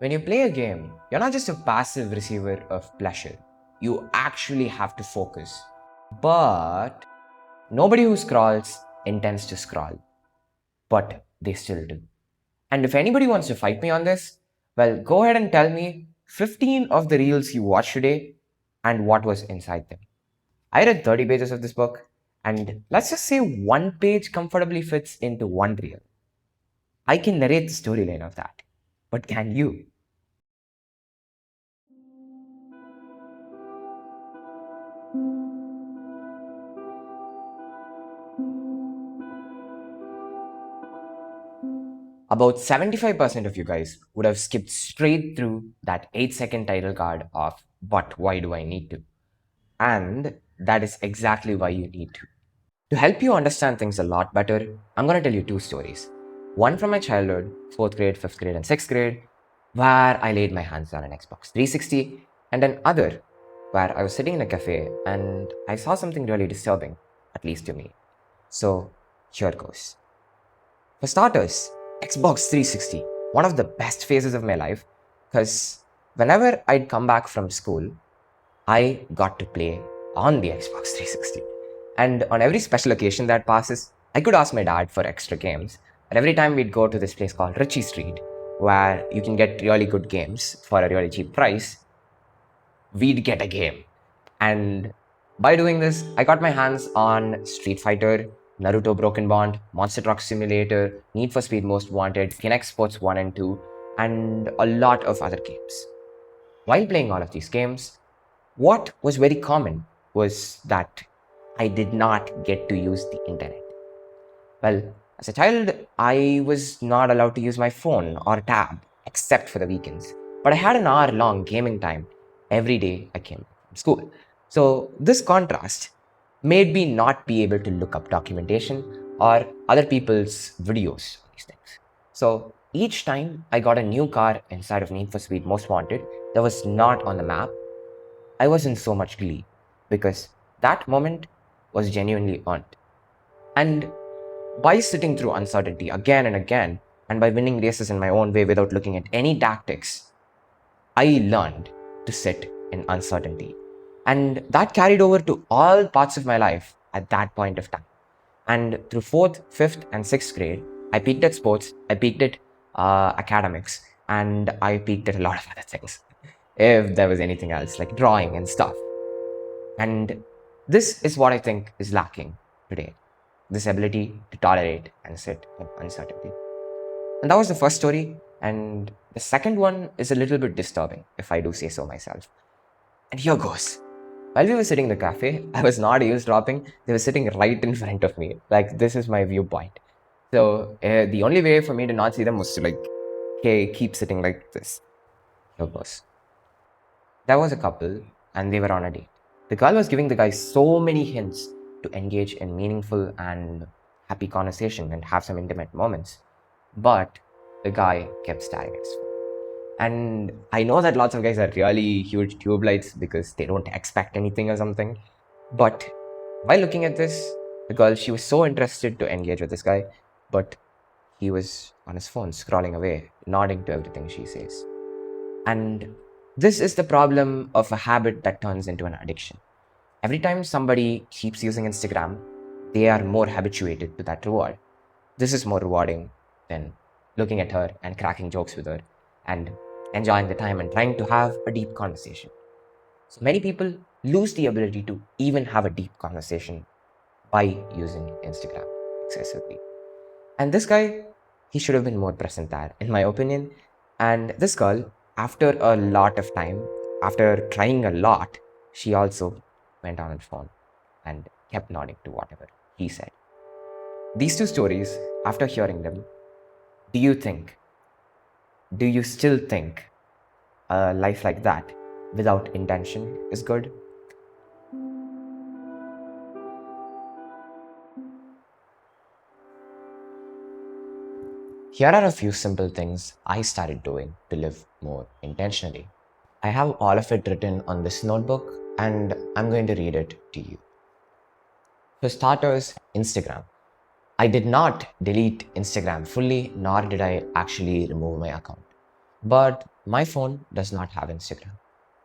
When you play a game, you're not just a passive receiver of pleasure. You actually have to focus. But nobody who scrolls intends to scroll, but they still do. And if anybody wants to fight me on this, well, go ahead and tell me 15 of the reels you watched today and what was inside them. I read 30 pages of this book, and let's just say one page comfortably fits into one reel. I can narrate the storyline of that, but can you? About 75% of you guys would have skipped straight through that 8-second title card of But Why Do I Need to? And that is exactly why you need to. To help you understand things a lot better, I'm going to tell you two stories. One from my childhood, 4th grade, 5th grade, and 6th grade, where I laid my hands on an Xbox 360, and an other where I was sitting in a cafe and I saw something really disturbing, at least to me. So here goes. For starters, Xbox 360, one of the best phases of my life, because whenever I'd come back from school, I got to play on the Xbox 360. And on every special occasion that passes, I could ask my dad for extra games. And every time we'd go to this place called Ritchie Street, where you can get really good games for a really cheap price, we'd get a game. And by doing this, I got my hands on Street Fighter, Naruto Broken Bond, Monster Truck Simulator, Need for Speed Most Wanted, Kinect Sports 1 and 2, and a lot of other games. While playing all of these games, what was very common was that I did not get to use the internet. Well, as a child, I was not allowed to use my phone or tab except for the weekends. But I had an hour long gaming time every day I came from school. So, this contrast made me not be able to look up documentation or other people's videos on these things. So, each time I got a new car inside of Need for Speed Most Wanted that was not on the map, I was in so much glee because that moment was genuinely earned. And by sitting through uncertainty again and again, and by winning races in my own way without looking at any tactics, I learned to sit in uncertainty. And that carried over to all parts of my life at that point of time. And through 4th, 5th, and 6th grade, I peaked at sports, I peaked at academics, and I peaked at a lot of other things. If there was anything else, like drawing and stuff. And this is what I think is lacking today, this ability to tolerate and sit in uncertainty. And that was the first story. And the second one is a little bit disturbing, if I do say so myself. And here goes. While we were sitting in the cafe, I was not eavesdropping. They were sitting right in front of me. Like, this is my viewpoint. So, the only way for me to not see them was to, like, okay, keep sitting like this. Here goes. There was a couple, and they were on a date. The girl was giving the guy so many hints to engage in meaningful and happy conversation and have some intimate moments. But the guy kept staring at his phone. And I know that lots of guys are really huge tube lights because they don't expect anything or something. But while looking at this, the girl, she was so interested to engage with this guy, but he was on his phone scrolling away, nodding to everything she says. And this is the problem of a habit that turns into an addiction. Every time somebody keeps using Instagram, they are more habituated to that reward. This is more rewarding than looking at her and cracking jokes with her and enjoying the time and trying to have a deep conversation. So many people lose the ability to even have a deep conversation by using Instagram excessively. And this guy, he should have been more present there, in my opinion. And this girl, after a lot of time, after trying a lot, she also went on her phone and kept nodding to whatever he said. These two stories, after hearing them, do you still think a life like that without intention is good? Here are a few simple things I started doing to live more intentionally. I have all of it written on this notebook and I'm going to read it to you. For starters, Instagram. I did not delete Instagram fully, nor did I actually remove my account. But My phone does not have Instagram.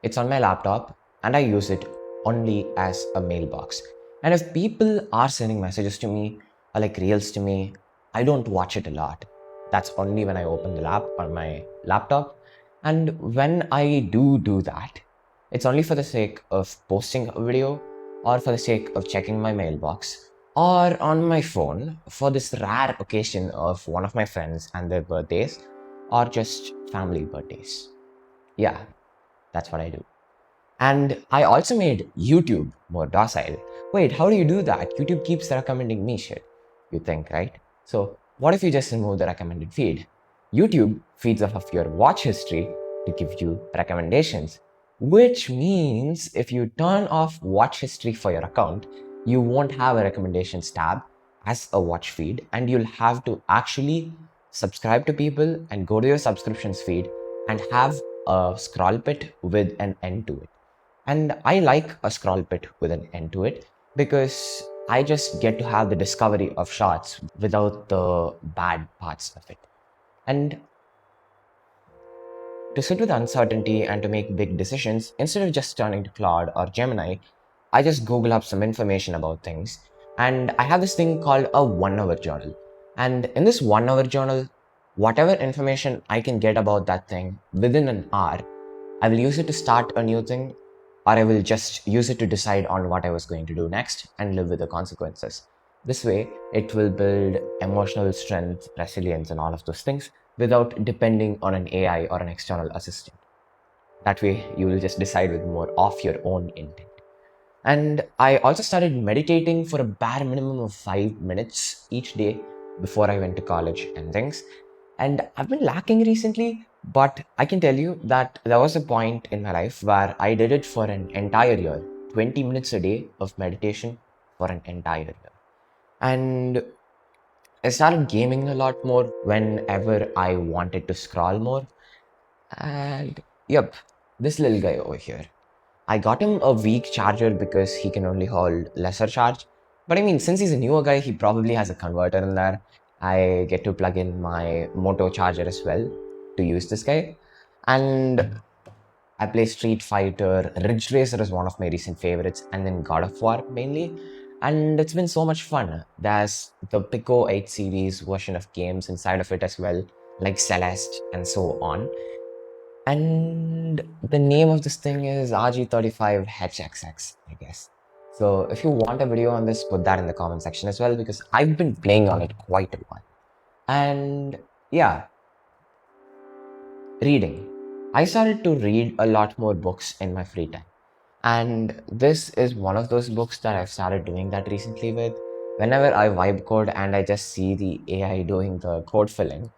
It's on my laptop and I use it only as a mailbox. And if people are sending messages to me or like reels to me, I don't watch it a lot. That's only when I open the lap on my laptop. And when I do that, it's only for the sake of posting a video or for the sake of checking my mailbox or on my phone for this rare occasion of one of my friends and their birthdays or just family birthdays. Yeah, that's what I do. And I also made YouTube more docile. Wait, how do you do that? YouTube keeps recommending me shit. You think, right? So, what if you just remove the recommended feed? YouTube feeds off of your watch history to give you recommendations, which means if you turn off watch history for your account, you won't have a recommendations tab as a watch feed, and you'll have to actually subscribe to people and go to your subscriptions feed and have a scroll pit with an end to it. And I like a scroll pit with an end to it because I just get to have the discovery of shots without the bad parts of it. And to sit with uncertainty and to make big decisions, instead of just turning to Claude or Gemini, I just Google up some information about things. And I have this thing called a 1 hour journal. And in this 1 hour journal, whatever information I can get about that thing within an hour, I will use it to start a new thing, or I will just use it to decide on what I was going to do next and live with the consequences. This way, it will build emotional strength, resilience, and all of those things without depending on an AI or an external assistant. That way, you will just decide with more of your own intent. And I also started meditating for a bare minimum of 5 minutes each day before I went to college and things. And I've been lacking recently, but I can tell you that there was a point in my life where I did it for an entire year, 20 minutes a day of meditation for an entire year. And I started gaming a lot more whenever I wanted to scroll more. And yep, this little guy over here. I got him a weak charger because he can only hold lesser charge. But I mean, since he's a newer guy, he probably has a converter in there. I get to plug in my Moto charger as well to use this guy. And I play Street Fighter. Ridge Racer is one of my recent favorites, and then God of War mainly. And it's been so much fun. There's the Pico 8 series version of games inside of it as well, like Celeste and so on. And the name of this thing is RG35HXX, I guess. So if you want a video on this, put that in the comment section as well because I've been playing on it quite a while. And yeah, reading. I started to read a lot more books in my free time. And this is one of those books that I've started doing that recently with. Whenever I vibe code and I just see the AI doing the code filling,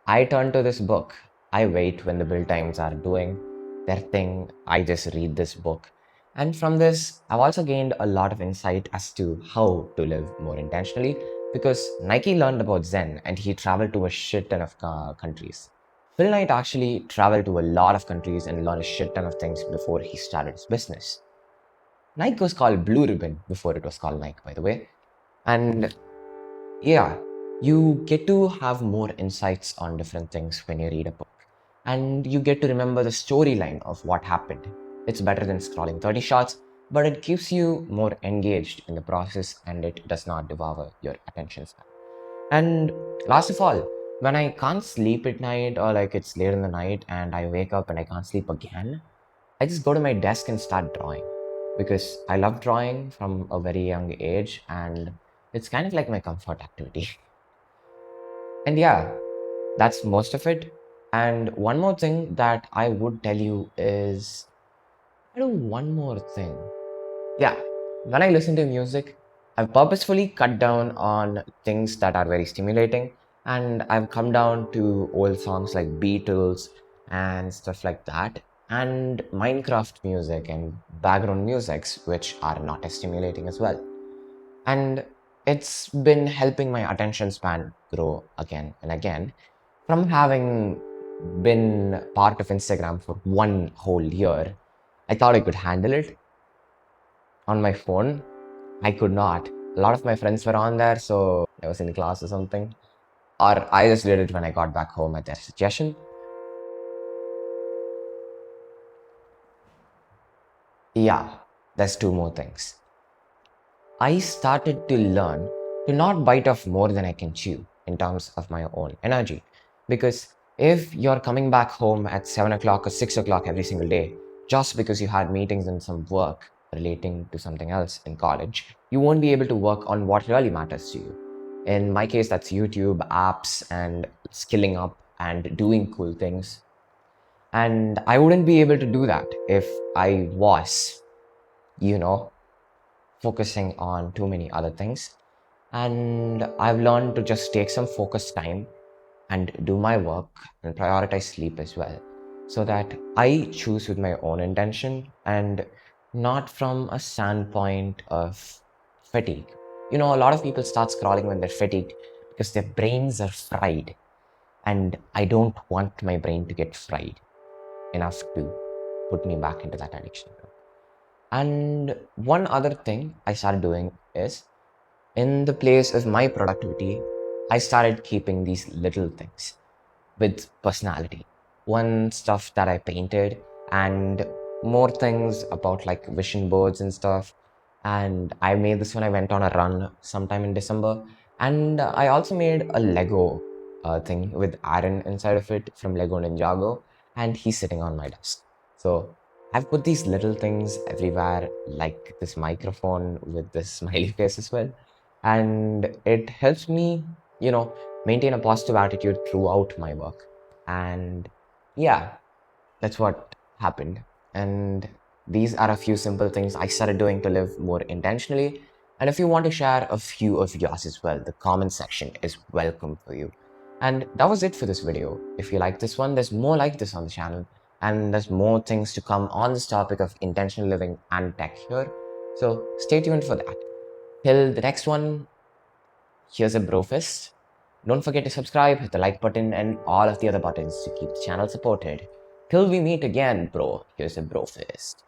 I turn to this book. I wait when the build times are doing their thing. I just read this book. And from this, I've also gained a lot of insight as to how to live more intentionally because Nike learned about Zen and he traveled to a shit ton of countries. Phil Knight actually traveled to a lot of countries and learned a shit ton of things before he started his business. Nike was called Blue Ribbon before it was called Nike, by the way. And yeah, you get to have more insights on different things when you read a book. And you get to remember the storyline of what happened. It's better than scrolling 30 shots, but it keeps you more engaged in the process and it does not devour your attention span. And last of all, when I can't sleep at night or like it's late in the night and I wake up and I can't sleep again, I just go to my desk and start drawing because I love drawing from a very young age and it's kind of like my comfort activity. And yeah, that's most of it. And one more thing that I would tell you is I do one more thing. Yeah, when I listen to music, I've purposefully cut down on things that are very stimulating and I've come down to old songs like Beatles and stuff like that and Minecraft music and background musics which are not as stimulating as well. And it's been helping my attention span grow again and again. From having been part of Instagram for one whole year, I thought I could handle it on my phone. I could not. A lot of my friends were on there, so I was in class or something. Or I just did it when I got back home at their suggestion. Yeah, there's two more things. I started to learn to not bite off more than I can chew in terms of my own energy. Because if you're coming back home at 7 o'clock or 6 o'clock every single day, just because you had meetings and some work relating to something else in college, you won't be able to work on what really matters to you. In my case, that's YouTube, apps, and skilling up and doing cool things. And I wouldn't be able to do that if I was, you know, focusing on too many other things. And I've learned to just take some focused time and do my work and prioritize sleep as well, so that I choose with my own intention and not from a standpoint of fatigue. A lot of people start scrolling when they're fatigued because their brains are fried, and I don't want my brain to get fried enough to put me back into that addiction. And one other thing I started doing is, in the place of my productivity, I started keeping these little things with personality. One, stuff that I painted, and more things about like vision boards and stuff. And I made this when I went on a run sometime in December. And I also made a Lego thing with Aaron inside of it from Lego Ninjago, and he's sitting on my desk. So I've put these little things everywhere, like this microphone with this smiley face as well. And it helps me, maintain a positive attitude throughout my work. And yeah, that's what happened. And these are a few simple things I started doing to live more intentionally. And if you want to share a few of yours as well, the comment section is welcome for you. And that was it for this video. If you like this one, there's more like this on the channel. And there's more things to come on this topic of intentional living and tech here. So stay tuned for that. Till the next one, here's a brofist. Don't forget to subscribe, hit the like button, and all of the other buttons to keep the channel supported. Till we meet again, bro, here's a brofist.